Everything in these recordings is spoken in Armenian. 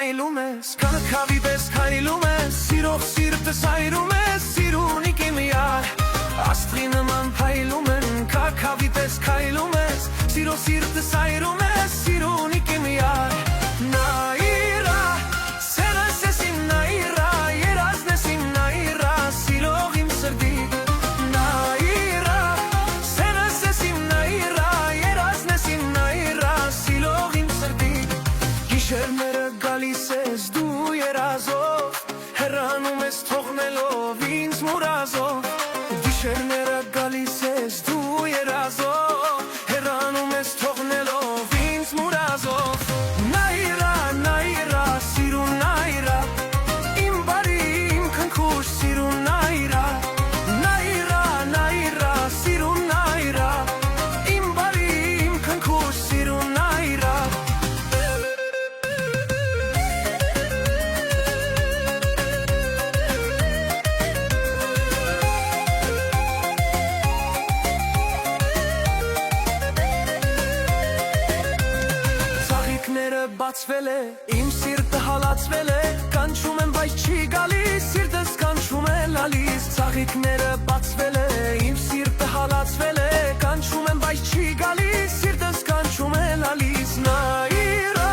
այլում ես, քանը քավի պես քայլում ես, սիրող սիրտս այրում ես, սիրունիկ իմ յար, աստղի նման փայլում են, քավի պես քայլում ես, սիրող սիրտս այրում ես, սիրունիկ իմ յար, նայրա, սերս ես իմ նայրա, երազն ես իմ նայրա, սիրող իմ սրդի, նայրա, սերս ես իմ նայրա, երազն ես իմ նայրա, սիրող իմ սրդի, գիշերները գալիս ես դու երազով, հեռանում ես թողնելով ինձ մուրազով, գիշերները գալիս ես դու երազով, հեռանում ես թողնելով ինձ մուրազով, նայրա, նայրա, սիրուն նայրա, իմ բարի, իմ քնքուշ սիրուն նայրա, նայրա, նայրա, սիրուն նայրա, իմ բարի, իմ քնքուշ սիրուն նայրա, բացվել է, իմ սիրտը հալացվել է, կանչում եմ, բայց չի գալիս, սիրտս կանչում է լալիս, ծաղիկները բացվել է, իմ սիրտը հալացվել է, կանչում եմ, բայց չի գալիս, սիրտս կանչում է լալիս, նայրա,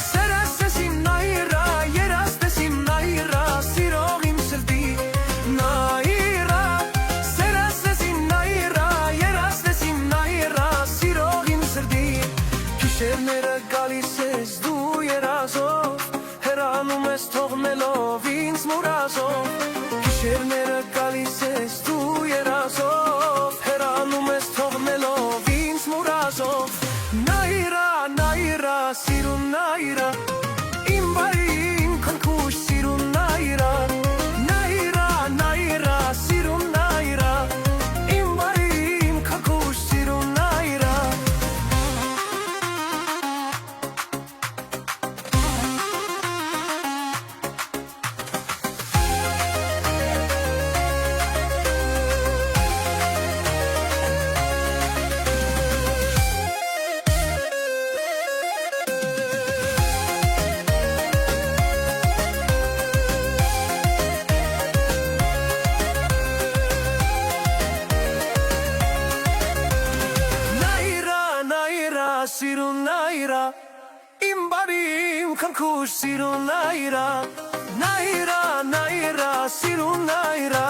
սերս ես իմ նայրա, երազն ես իմ նայրա, սիրող իմ սրտի, նայրա, սերս ես իմ նայրա, երազն ես իմ նայրա, սիրող իմ սրտի, գիշերները գալիս ես դու երազով, հեռանում ես թողնելով ինձ մուրազով, գիշերները գալիս ես դու երազով, հեռանում ես թողնելով ինձ մուրազով, նայրա, նայրա, սիրուն նայրա, իմ բարի, իմ քնքուշ սիրուն նայրա, նայրա, նայրա, սիրուն նայրա, իմ բարի, իմ քնքուշ սիրուն նայրա, սիրուն նայրա, իմ բարի, իմ քնքուշ սիրուն նայրա, նայրա, նայրա, սիրուն նայրա,